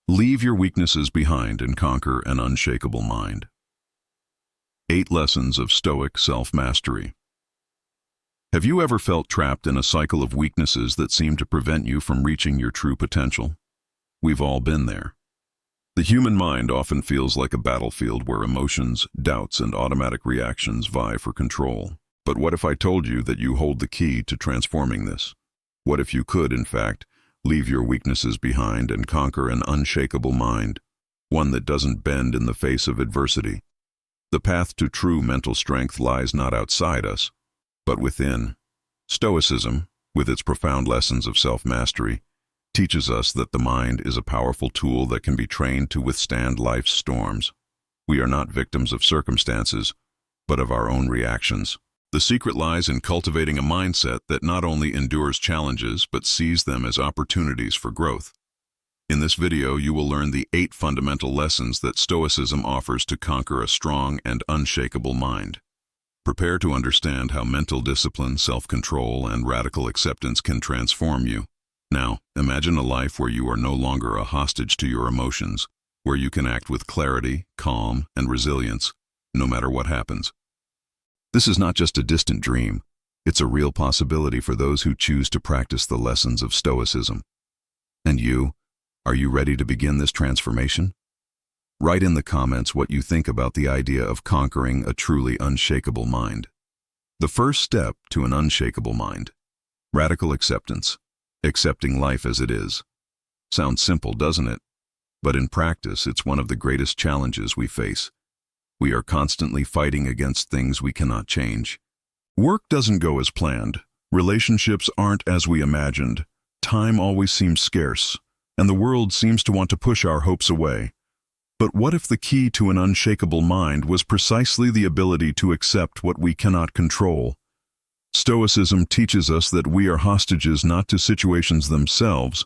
Leave your weaknesses behind and conquer an unshakable mind. 8 Lessons of Stoic Self-Mastery. Have you ever felt trapped in a cycle of weaknesses that seem to prevent you from reaching your true potential? We've all been there. The human mind often feels like a battlefield where emotions, doubts, and automatic reactions vie for control. But what if I told you that you hold the key to transforming this? What if you could, in fact, leave your weaknesses behind and conquer an unshakable mind, one that doesn't bend in the face of adversity? The path to true mental strength lies not outside us, but within. Stoicism, with its profound lessons of self-mastery, teaches us that the mind is a powerful tool that can be trained to withstand life's storms. We are not victims of circumstances, but of our own reactions. The secret lies in cultivating a mindset that not only endures challenges but sees them as opportunities for growth. In this video, you will learn the 8 fundamental lessons that Stoicism offers to conquer a strong and unshakable mind. Prepare to understand how mental discipline, self-control, and radical acceptance can transform you. Now, imagine a life where you are no longer a hostage to your emotions, where you can act with clarity, calm, and resilience, no matter what happens. This is not just a distant dream, it's a real possibility for those who choose to practice the lessons of Stoicism. And you, are you ready to begin this transformation? Write in the comments what you think about the idea of conquering a truly unshakable mind. The first step to an unshakable mind: radical acceptance, accepting life as it is. Sounds simple, doesn't it? But in practice, it's one of the greatest challenges we face. We are constantly fighting against things we cannot change. Work doesn't go as planned. Relationships aren't as we imagined. Time always seems scarce, and the world seems to want to push our hopes away. But what if the key to an unshakable mind was precisely the ability to accept what we cannot control? Stoicism teaches us that we are hostages not to situations themselves,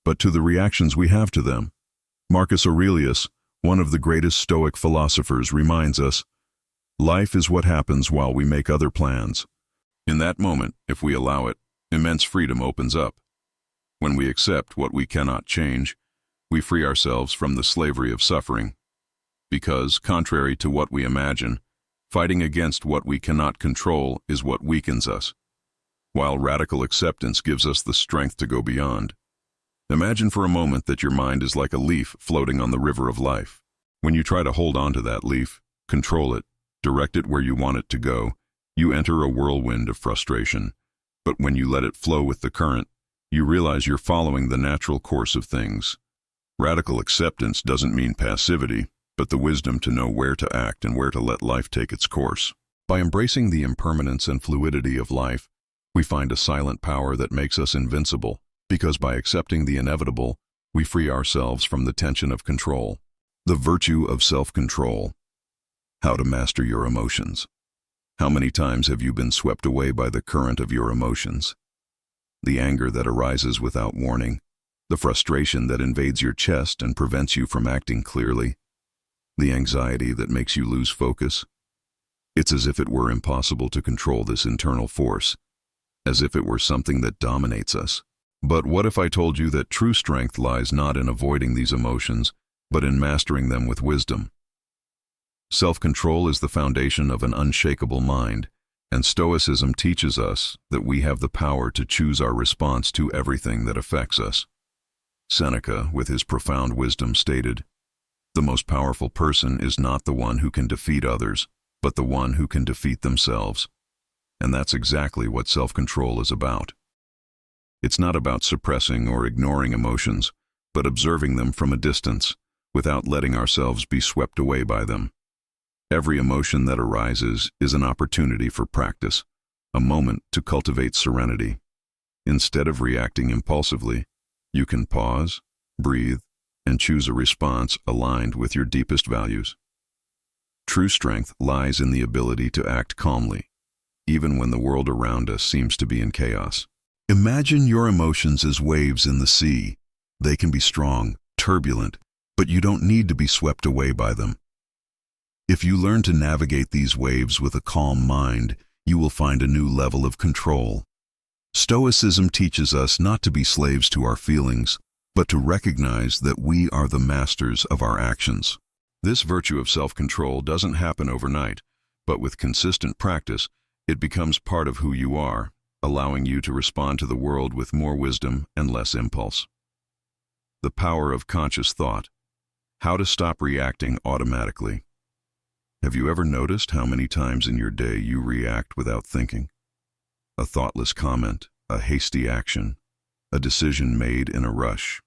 but to the reactions we have to them. Marcus Aurelius, one of the greatest Stoic philosophers, reminds us, life is what happens while we make other plans. In that moment, if we allow it, immense freedom opens up. When we accept what we cannot change, we free ourselves from the slavery of suffering. Because, contrary to what we imagine, fighting against what we cannot control is what weakens us, while radical acceptance gives us the strength to go beyond. Imagine for a moment that your mind is like a leaf floating on the river of life. When you try to hold on to that leaf, control it, direct it where you want it to go, you enter a whirlwind of frustration. But when you let it flow with the current, you realize you're following the natural course of things. Radical acceptance doesn't mean passivity, but the wisdom to know where to act and where to let life take its course. By embracing the impermanence and fluidity of life, we find a silent power that makes us invincible, because by accepting the inevitable, we free ourselves from the tension of control. The virtue of self-control. How to master your emotions. How many times have you been swept away by the current of your emotions? The anger that arises without warning, the frustration that invades your chest and prevents you from acting clearly, the anxiety that makes you lose focus. It's as if it were impossible to control this internal force, as if it were something that dominates us. But what if I told you that true strength lies not in avoiding these emotions, but in mastering them with wisdom? Self-control is the foundation of an unshakable mind, and Stoicism teaches us that we have the power to choose our response to everything that affects us. Seneca, with his profound wisdom, stated, "The most powerful person is not the one who can defeat others, but the one who can defeat themselves." And that's exactly what self-control is about. It's not about suppressing or ignoring emotions, but observing them from a distance, without letting ourselves be swept away by them. Every emotion that arises is an opportunity for practice, a moment to cultivate serenity. Instead of reacting impulsively, you can pause, breathe, and choose a response aligned with your deepest values. True strength lies in the ability to act calmly, even when the world around us seems to be in chaos. Imagine your emotions as waves in the sea. They can be strong, turbulent, but you don't need to be swept away by them. If you learn to navigate these waves with a calm mind, you will find a new level of control. Stoicism teaches us not to be slaves to our feelings, but to recognize that we are the masters of our actions. This virtue of self-control doesn't happen overnight, but with consistent practice, it becomes part of who you are, allowing you to respond to the world with more wisdom and less impulse. The power of conscious thought. How to stop reacting automatically. Have you ever noticed how many times in your day you react without thinking? A thoughtless comment, a hasty action, a decision made in a rush.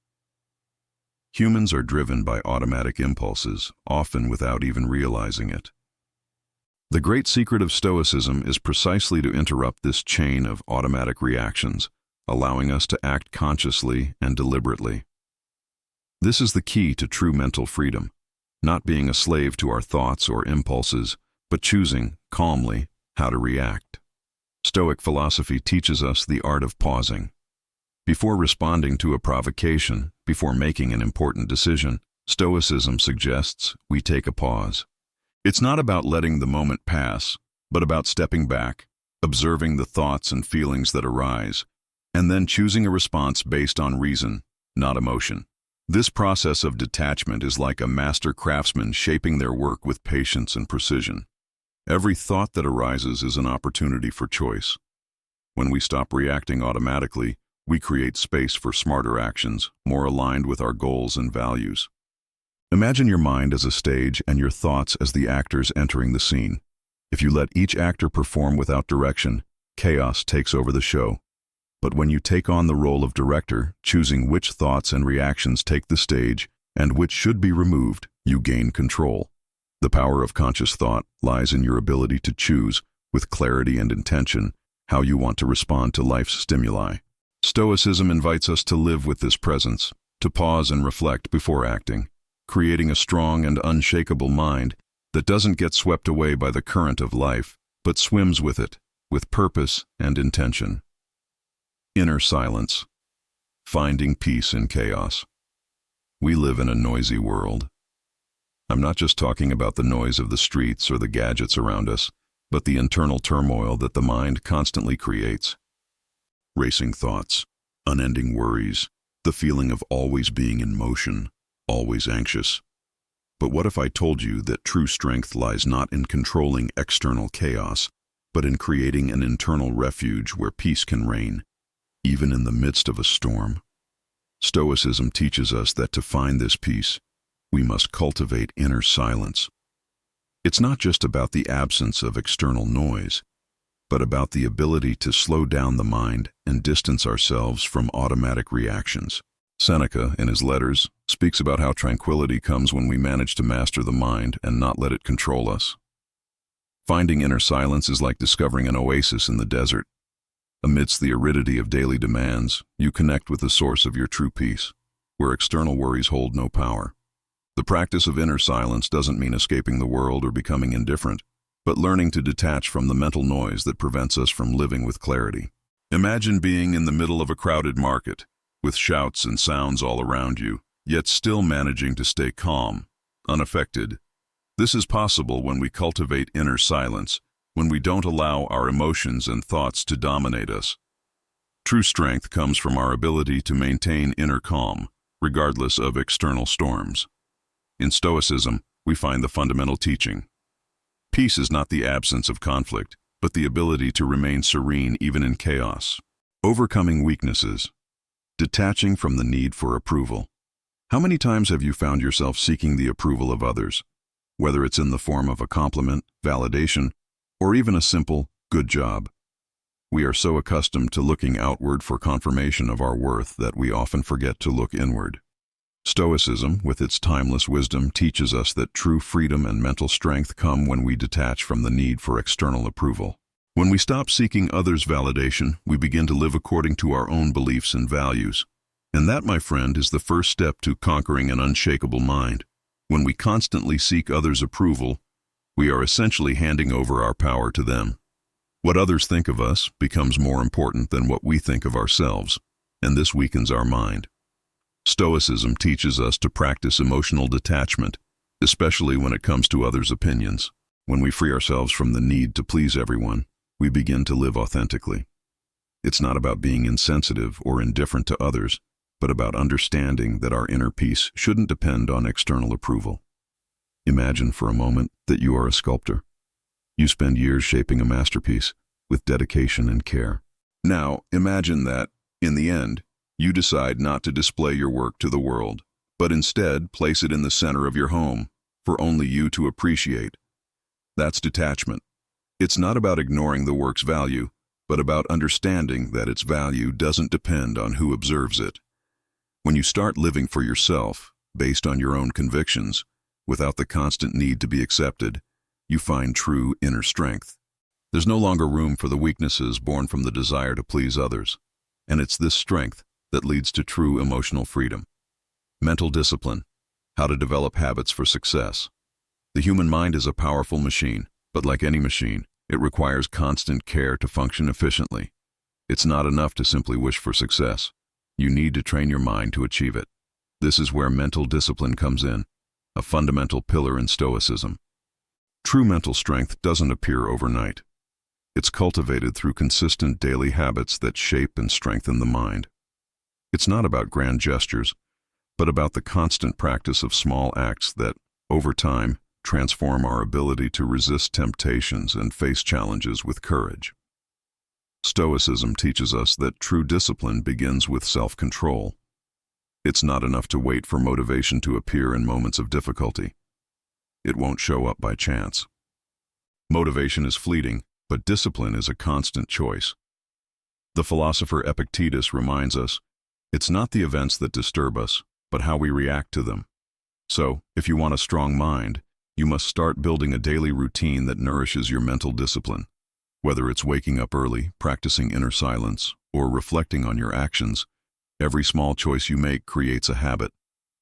Humans are driven by automatic impulses, often without even realizing it. The great secret of Stoicism is precisely to interrupt this chain of automatic reactions, allowing us to act consciously and deliberately. This is the key to true mental freedom, not being a slave to our thoughts or impulses, but choosing, calmly, how to react. Stoic philosophy teaches us the art of pausing. Before responding to a provocation, before making an important decision, Stoicism suggests we take a pause. It's not about letting the moment pass, but about stepping back, observing the thoughts and feelings that arise, and then choosing a response based on reason, not emotion. This process of detachment is like a master craftsman shaping their work with patience and precision. Every thought that arises is an opportunity for choice. When we stop reacting automatically, we create space for smarter actions, more aligned with our goals and values. Imagine your mind as a stage and your thoughts as the actors entering the scene. If you let each actor perform without direction, chaos takes over the show. But when you take on the role of director, choosing which thoughts and reactions take the stage and which should be removed, you gain control. The power of conscious thought lies in your ability to choose, with clarity and intention, how you want to respond to life's stimuli. Stoicism invites us to live with this presence, to pause and reflect before acting, creating a strong and unshakable mind that doesn't get swept away by the current of life, but swims with it, with purpose and intention. Inner silence. Finding peace in chaos. We live in a noisy world. I'm not just talking about the noise of the streets or the gadgets around us, but the internal turmoil that the mind constantly creates. Racing thoughts, unending worries, the feeling of always being in motion, always anxious. But what if I told you that true strength lies not in controlling external chaos, but in creating an internal refuge where peace can reign, even in the midst of a storm? Stoicism teaches us that to find this peace, we must cultivate inner silence. It's not just about the absence of external noise, but about the ability to slow down the mind and distance ourselves from automatic reactions. Seneca, in his letters, speaks about how tranquility comes when we manage to master the mind and not let it control us. Finding inner silence is like discovering an oasis in the desert. Amidst the aridity of daily demands, you connect with the source of your true peace, where external worries hold no power. The practice of inner silence doesn't mean escaping the world or becoming indifferent, but learning to detach from the mental noise that prevents us from living with clarity. Imagine being in the middle of a crowded market, with shouts and sounds all around you, yet still managing to stay calm, unaffected. This is possible when we cultivate inner silence, when we don't allow our emotions and thoughts to dominate us. True strength comes from our ability to maintain inner calm, regardless of external storms. In Stoicism, we find the fundamental teaching. Peace is not the absence of conflict, but the ability to remain serene even in chaos. Overcoming weaknesses. Detaching from the need for approval. How many times have you found yourself seeking the approval of others, whether it's in the form of a compliment, validation, or even a simple, good job? We are so accustomed to looking outward for confirmation of our worth that we often forget to look inward. Stoicism, with its timeless wisdom, teaches us that true freedom and mental strength come when we detach from the need for external approval. When we stop seeking others' validation, we begin to live according to our own beliefs and values. And that, my friend, is the first step to conquering an unshakable mind. When we constantly seek others' approval, we are essentially handing over our power to them. What others think of us becomes more important than what we think of ourselves, and this weakens our mind. Stoicism teaches us to practice emotional detachment, especially when it comes to others' opinions. When we free ourselves from the need to please everyone, we begin to live authentically. It's not about being insensitive or indifferent to others, but about understanding that our inner peace shouldn't depend on external approval. Imagine for a moment that you are a sculptor. You spend years shaping a masterpiece with dedication and care. Now, imagine that, in the end, you decide not to display your work to the world, but instead place it in the center of your home for only you to appreciate. That's detachment. It's not about ignoring the work's value, but about understanding that its value doesn't depend on who observes it. When you start living for yourself, based on your own convictions, without the constant need to be accepted, you find true inner strength. There's no longer room for the weaknesses born from the desire to please others, and it's this strength that leads to true emotional freedom. Mental discipline, how to develop habits for success. The human mind is a powerful machine, but like any machine, it requires constant care to function efficiently. It's not enough to simply wish for success. You need to train your mind to achieve it. This is where mental discipline comes in, a fundamental pillar in Stoicism. True mental strength doesn't appear overnight. It's cultivated through consistent daily habits that shape and strengthen the mind. It's not about grand gestures, but about the constant practice of small acts that, over time, transform our ability to resist temptations and face challenges with courage. Stoicism teaches us that true discipline begins with self-control. It's not enough to wait for motivation to appear in moments of difficulty. It won't show up by chance. Motivation is fleeting, but discipline is a constant choice. The philosopher Epictetus reminds us, it's not the events that disturb us, but how we react to them. So, if you want a strong mind, you must start building a daily routine that nourishes your mental discipline. Whether it's waking up early, practicing inner silence, or reflecting on your actions, every small choice you make creates a habit,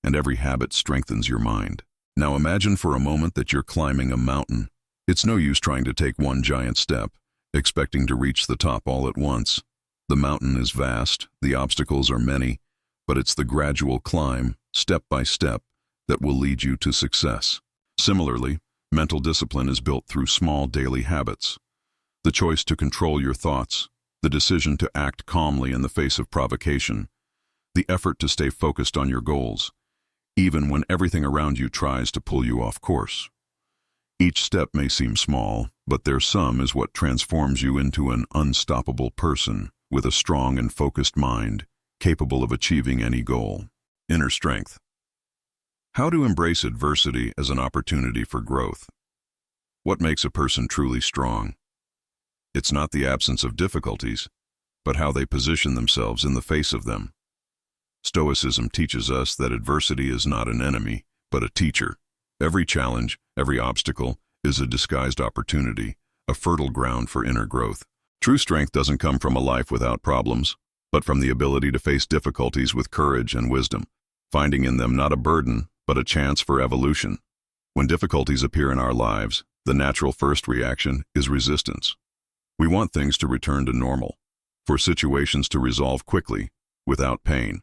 and every habit strengthens your mind. Now imagine for a moment that you're climbing a mountain. It's no use trying to take one giant step, expecting to reach the top all at once. The mountain is vast, the obstacles are many, but it's the gradual climb, step by step, that will lead you to success. Similarly, mental discipline is built through small daily habits. The choice to control your thoughts, the decision to act calmly in the face of provocation, the effort to stay focused on your goals, even when everything around you tries to pull you off course. Each step may seem small, but their sum is what transforms you into an unstoppable person with a strong and focused mind, capable of achieving any goal. Inner strength. How to embrace adversity as an opportunity for growth. What makes a person truly strong? It's not the absence of difficulties, but how they position themselves in the face of them. Stoicism teaches us that adversity is not an enemy, but a teacher. Every challenge, every obstacle, is a disguised opportunity, a fertile ground for inner growth. True strength doesn't come from a life without problems, but from the ability to face difficulties with courage and wisdom, finding in them not a burden, but a chance for evolution. When difficulties appear in our lives, the natural first reaction is resistance. We want things to return to normal, for situations to resolve quickly, without pain.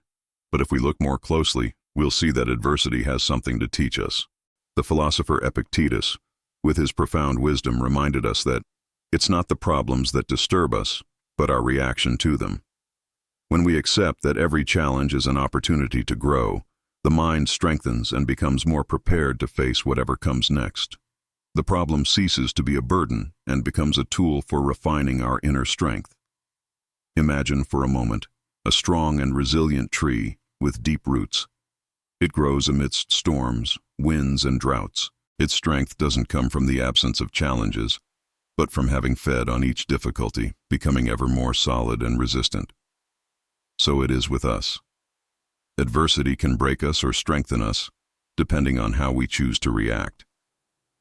But if we look more closely, we'll see that adversity has something to teach us. The philosopher Epictetus, with his profound wisdom, reminded us that it's not the problems that disturb us, but our reaction to them. When we accept that every challenge is an opportunity to grow, the mind strengthens and becomes more prepared to face whatever comes next. The problem ceases to be a burden and becomes a tool for refining our inner strength. Imagine for a moment a strong and resilient tree with deep roots. It grows amidst storms, winds, and droughts. Its strength doesn't come from the absence of challenges, but from having fed on each difficulty, becoming ever more solid and resistant. So it is with us. Adversity can break us or strengthen us, depending on how we choose to react.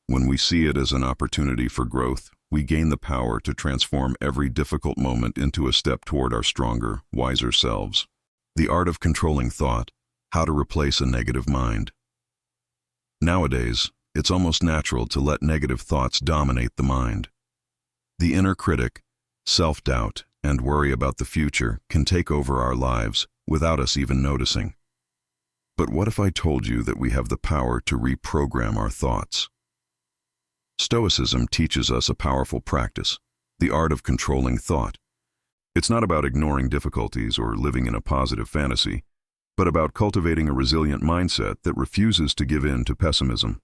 When we see it as an opportunity for growth, we gain the power to transform every difficult moment into a step toward our stronger, wiser selves. The art of controlling thought, how to replace a negative mind. Nowadays, it's almost natural to let negative thoughts dominate the mind. The inner critic, self-doubt, and worry about the future can take over our lives without us even noticing. But what if I told you that we have the power to reprogram our thoughts? Stoicism teaches us a powerful practice, the art of controlling thought. It's not about ignoring difficulties or living in a positive fantasy. but about cultivating a resilient mindset that refuses to give in to pessimism.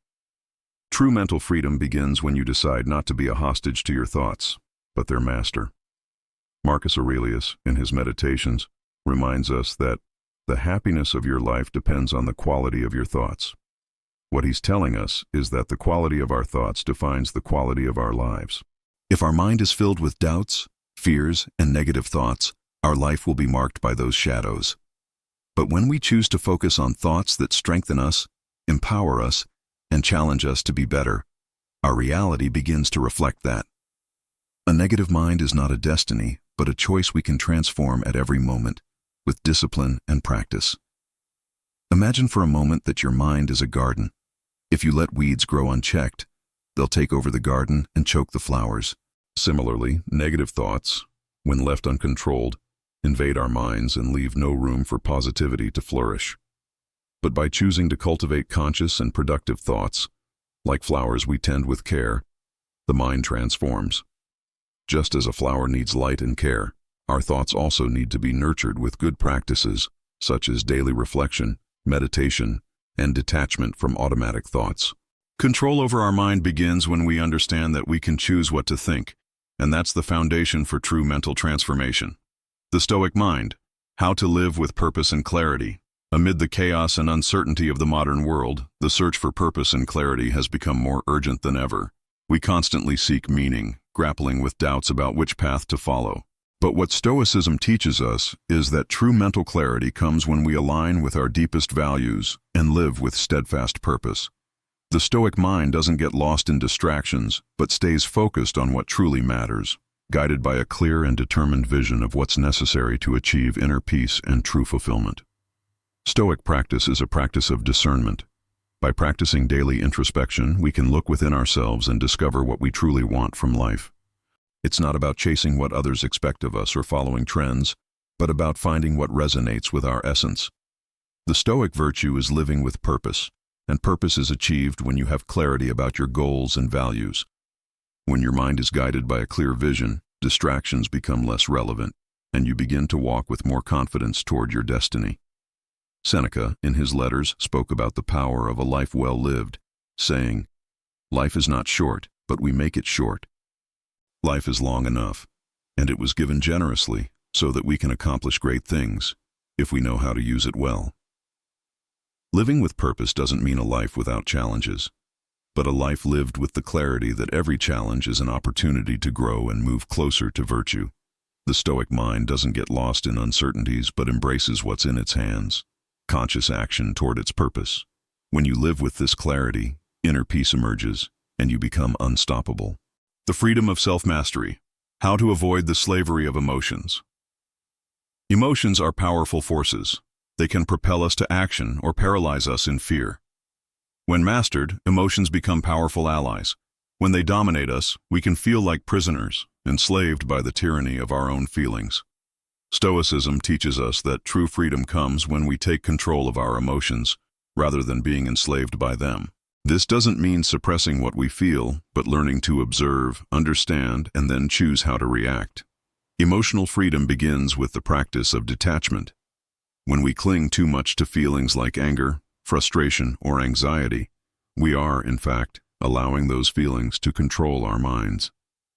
True mental freedom begins when you decide not to be a hostage to your thoughts, but their master. Marcus Aurelius, in his Meditations, reminds us that the happiness of your life depends on the quality of your thoughts. What he's telling us is that the quality of our thoughts defines the quality of our lives. If our mind is filled with doubts, fears, and negative thoughts, our life will be marked by those shadows. But when we choose to focus on thoughts that strengthen us, empower us, and challenge us to be better, our reality begins to reflect that. A negative mind is not a destiny, but a choice we can transform at every moment, with discipline and practice. Imagine for a moment that your mind is a garden. If you let weeds grow unchecked, they'll take over the garden and choke the flowers. Similarly, negative thoughts, when left uncontrolled, invade our minds and leave no room for positivity to flourish. But by choosing to cultivate conscious and productive thoughts, like flowers we tend with care, the mind transforms. Just as a flower needs light and care, our thoughts also need to be nurtured with good practices, such as daily reflection, meditation, and detachment from automatic thoughts. Control over our mind begins when we understand that we can choose what to think, and that's the foundation for true mental transformation. The Stoic Mind, how to live with purpose and clarity. Amid the chaos and uncertainty of the modern world, the search for purpose and clarity has become more urgent than ever. We constantly seek meaning, grappling with doubts about which path to follow. But what Stoicism teaches us is that true mental clarity comes when we align with our deepest values and live with steadfast purpose. The Stoic mind doesn't get lost in distractions, but stays focused on what truly matters, guided by a clear and determined vision of what's necessary to achieve inner peace and true fulfillment. Stoic practice is a practice of discernment. By practicing daily introspection, we can look within ourselves and discover what we truly want from life. It's not about chasing what others expect of us or following trends, but about finding what resonates with our essence. The Stoic virtue is living with purpose, and purpose is achieved when you have clarity about your goals and values. When your mind is guided by a clear vision, distractions become less relevant, and you begin to walk with more confidence toward your destiny. Seneca, in his letters, spoke about the power of a life well lived, saying, "Life is not short, but we make it short. Life is long enough, and it was given generously so that we can accomplish great things if we know how to use it well." Living with purpose doesn't mean a life without challenges, but a life lived with the clarity that every challenge is an opportunity to grow and move closer to virtue. The Stoic mind doesn't get lost in uncertainties but embraces what's in its hands, conscious action toward its purpose. When you live with this clarity, inner peace emerges, and you become unstoppable. The freedom of self-mastery. How to avoid the slavery of emotions. Emotions are powerful forces. They can propel us to action or paralyze us in fear. When mastered, emotions become powerful allies. When they dominate us, we can feel like prisoners, enslaved by the tyranny of our own feelings. Stoicism teaches us that true freedom comes when we take control of our emotions, rather than being enslaved by them. This doesn't mean suppressing what we feel, but learning to observe, understand, and then choose how to react. Emotional freedom begins with the practice of detachment. When we cling too much to feelings like anger, frustration, or anxiety, we are, in fact, allowing those feelings to control our minds.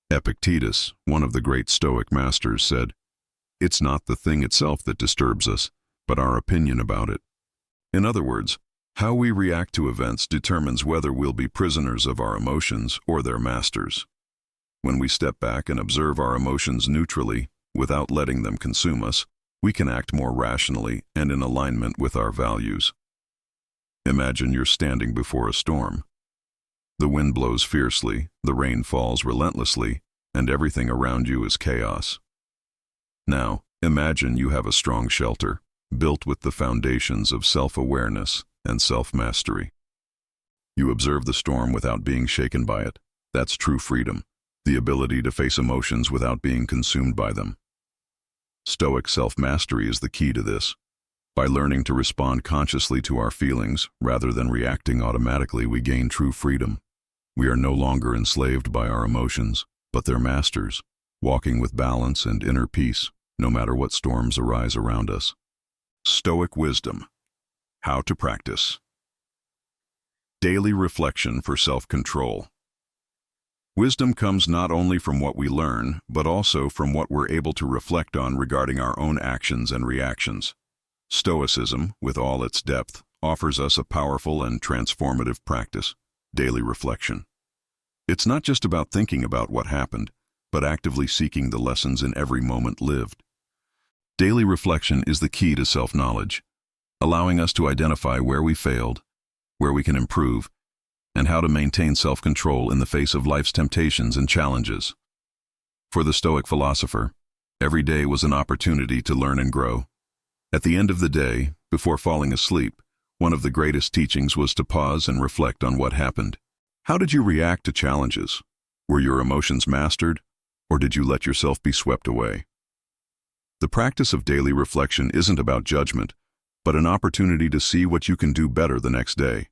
Epictetus, one of the great Stoic masters, said, "It's not the thing itself that disturbs us, but our opinion about it." In other words, how we react to events determines whether we'll be prisoners of our emotions or their masters. When we step back and observe our emotions neutrally, without letting them consume us, we can act more rationally and in alignment with our values. Imagine you're standing before a storm. The wind blows fiercely, the rain falls relentlessly, and everything around you is chaos. Now, imagine you have a strong shelter, built with the foundations of self-awareness and self-mastery. You observe the storm without being shaken by it. That's true freedom, the ability to face emotions without being consumed by them. Stoic self-mastery is the key to this. By learning to respond consciously to our feelings, rather than reacting automatically, we gain true freedom. We are no longer enslaved by our emotions, but their masters, walking with balance and inner peace, no matter what storms arise around us. Stoic wisdom. How to practice. Daily reflection for self-control. Wisdom comes not only from what we learn, but also from what we're able to reflect on regarding our own actions and reactions. Stoicism, with all its depth, offers us a powerful and transformative practice, daily reflection. It's not just about thinking about what happened, but actively seeking the lessons in every moment lived. Daily reflection is the key to self-knowledge, allowing us to identify where we failed, where we can improve, and how to maintain self-control in the face of life's temptations and challenges. For the Stoic philosopher, every day was an opportunity to learn and grow. At the end of the day, before falling asleep, one of the greatest teachings was to pause and reflect on what happened. How did you react to challenges? Were your emotions mastered, or did you let yourself be swept away? The practice of daily reflection isn't about judgment, but an opportunity to see what you can do better the next day.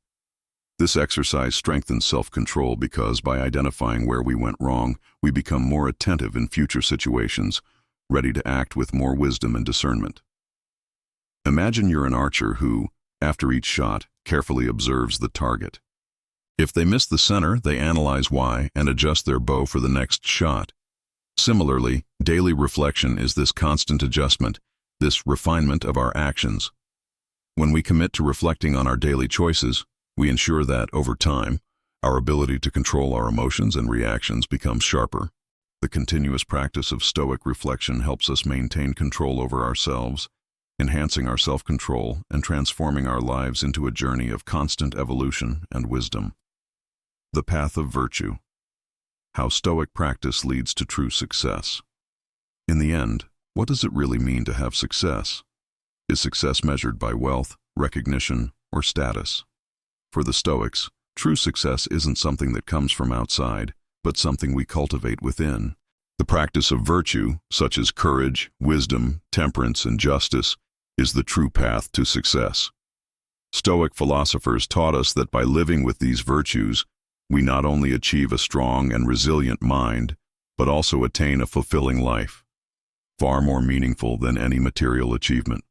This exercise strengthens self-control because by identifying where we went wrong, we become more attentive in future situations, ready to act with more wisdom and discernment. Imagine you're an archer who, after each shot, carefully observes the target. If they miss the center, they analyze why and adjust their bow for the next shot. Similarly, daily reflection is this constant adjustment, this refinement of our actions. When we commit to reflecting on our daily choices, we ensure that, over time, our ability to control our emotions and reactions becomes sharper. The continuous practice of Stoic reflection helps us maintain control over ourselves, enhancing our self-control and transforming our lives into a journey of constant evolution and wisdom. The path of virtue. How Stoic practice leads to true success. In the end, what does it really mean to have success? Is success measured by wealth, recognition, or status? For the Stoics, true success isn't something that comes from outside, but something we cultivate within. The practice of virtue, such as courage, wisdom, temperance, and justice, is the true path to success. Stoic philosophers taught us that by living with these virtues, we not only achieve a strong and resilient mind, but also attain a fulfilling life, far more meaningful than any material achievement.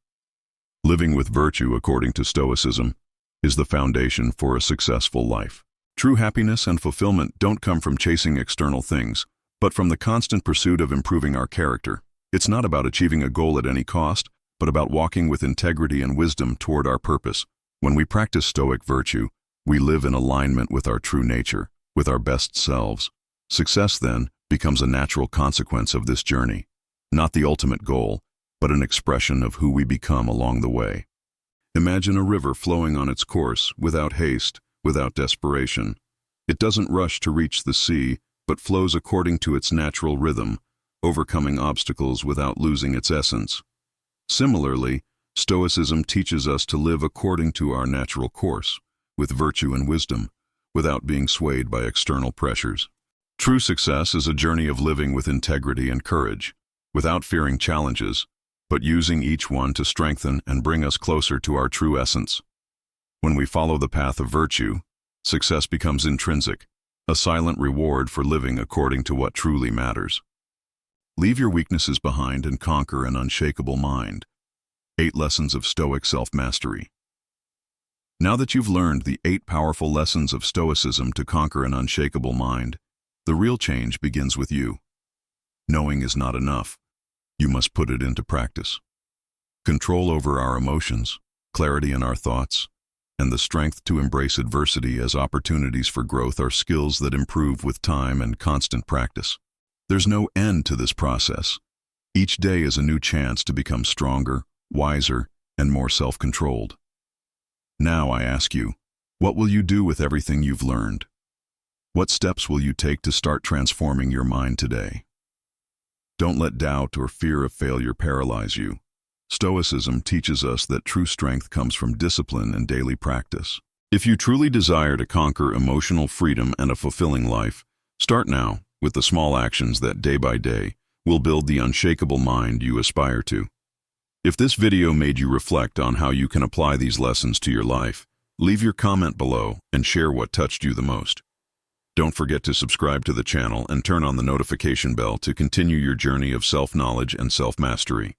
Living with virtue, according to Stoicism, is the foundation for a successful life. True happiness and fulfillment don't come from chasing external things, but from the constant pursuit of improving our character. It's not about achieving a goal at any cost, but about walking with integrity and wisdom toward our purpose. When we practice Stoic virtue, we live in alignment with our true nature, with our best selves. Success, then, becomes a natural consequence of this journey, not the ultimate goal, but an expression of who we become along the way. Imagine a river flowing on its course, without haste, without desperation. It doesn't rush to reach the sea, but flows according to its natural rhythm, overcoming obstacles without losing its essence. Similarly, Stoicism teaches us to live according to our natural course, with virtue and wisdom, without being swayed by external pressures. True success is a journey of living with integrity and courage, without fearing challenges, but using each one to strengthen and bring us closer to our true essence. When we follow the path of virtue, success becomes intrinsic, a silent reward for living according to what truly matters. Leave your weaknesses behind and conquer an unshakable mind. 8 Lessons of Stoic Self-Mastery. Now that you've learned the 8 powerful lessons of Stoicism to conquer an unshakable mind, the real change begins with you. Knowing is not enough. You must put it into practice. Control over our emotions, clarity in our thoughts, and the strength to embrace adversity as opportunities for growth are skills that improve with time and constant practice. There's no end to this process. Each day is a new chance to become stronger, wiser, and more self-controlled. Now I ask you, what will you do with everything you've learned? What steps will you take to start transforming your mind today? Don't let doubt or fear of failure paralyze you. Stoicism teaches us that true strength comes from discipline and daily practice. If you truly desire to conquer emotional freedom and a fulfilling life, start now with the small actions that day by day will build the unshakable mind you aspire to. If this video made you reflect on how you can apply these lessons to your life, leave your comment below and share what touched you the most. Don't forget to subscribe to the channel and turn on the notification bell to continue your journey of self-knowledge and self-mastery.